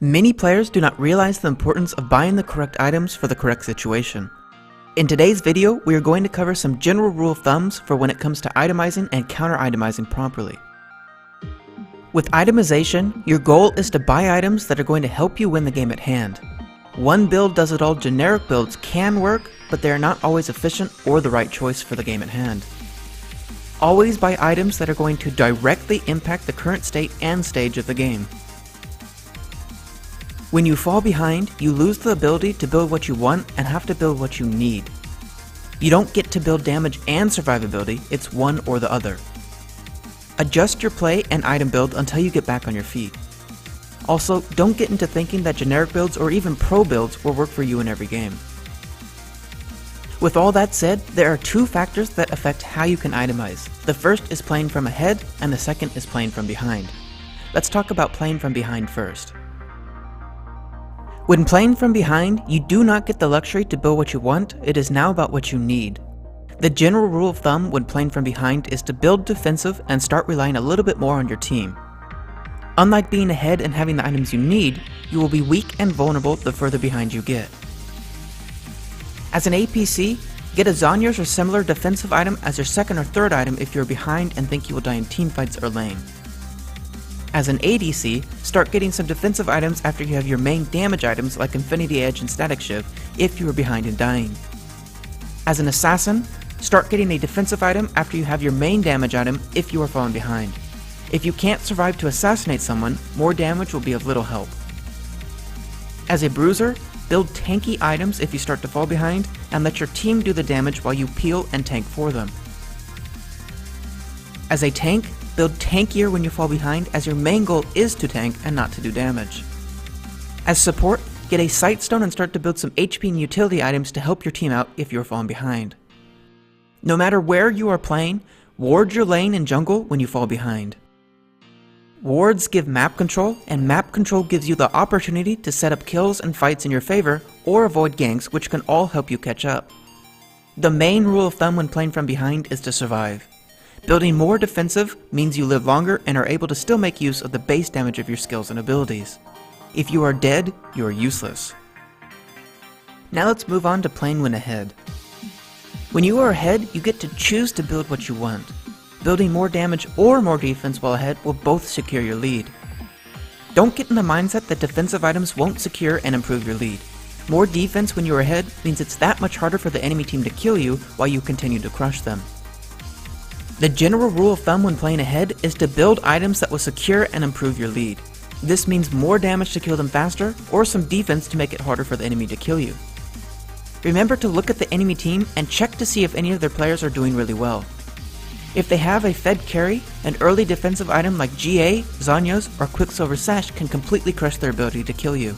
Many players do not realize the importance of buying the correct items for the correct situation. In today's video, we are going to cover some general rule of thumbs for when it comes to itemizing and counter-itemizing properly. With itemization, your goal is to buy items that are going to help you win the game at hand. One build does it all generic builds can work, but they are not always efficient or the right choice for the game at hand. Always buy items that are going to directly impact the current state and stage of the game. When you fall behind, you lose the ability to build what you want and have to build what you need. You don't get to build damage and survivability, it's one or the other. Adjust your play and item build until you get back on your feet. Also, don't get into thinking that generic builds or even pro builds will work for you in every game. With all that said, there are two factors that affect how you can itemize. The first is playing from ahead, and the second is playing from behind. Let's talk about playing from behind first. When playing from behind, you do not get the luxury to build what you want, it is now about what you need. The general rule of thumb when playing from behind is to build defensive and start relying a little bit more on your team. Unlike being ahead and having the items you need, you will be weak and vulnerable the further behind you get. As an APC, get a Zhonya's or similar defensive item as your second or third item if you're behind and think you will die in teamfights or lane. As an ADC, start getting some defensive items after you have your main damage items like Infinity Edge and Static Shiv if you are behind and dying. As an assassin, start getting a defensive item after you have your main damage item if you are falling behind. If you can't survive to assassinate someone, more damage will be of little help. As a bruiser, build tanky items if you start to fall behind, and let your team do the damage while you peel and tank for them. As a tank, build tankier when you fall behind, as your main goal is to tank and not to do damage. As support, get a Sightstone and start to build some HP and utility items to help your team out if you're falling behind. No matter where you are playing, ward your lane and jungle when you fall behind. Wards give map control, and map control gives you the opportunity to set up kills and fights in your favor, or avoid ganks, which can all help you catch up. The main rule of thumb when playing from behind is to survive. Building more defensive means you live longer and are able to still make use of the base damage of your skills and abilities. If you are dead, you are useless. Now let's move on to playing when ahead. When you are ahead, you get to choose to build what you want. Building more damage or more defense while ahead will both secure your lead. Don't get in the mindset that defensive items won't secure and improve your lead. More defense when you're ahead means it's that much harder for the enemy team to kill you while you continue to crush them. The general rule of thumb when playing ahead is to build items that will secure and improve your lead. This means more damage to kill them faster, or some defense to make it harder for the enemy to kill you. Remember to look at the enemy team and check to see if any of their players are doing really well. If they have a fed carry, an early defensive item like GA, Zhonya's, or Quicksilver Sash can completely crush their ability to kill you.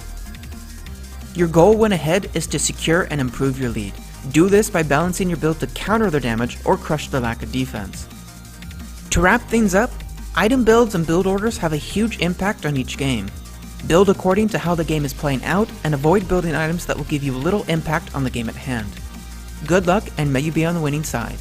Your goal when ahead is to secure and improve your lead. Do this by balancing your build to counter their damage or crush their lack of defense. To wrap things up, item builds and build orders have a huge impact on each game. Build according to how the game is playing out and avoid building items that will give you little impact on the game at hand. Good luck and may you be on the winning side.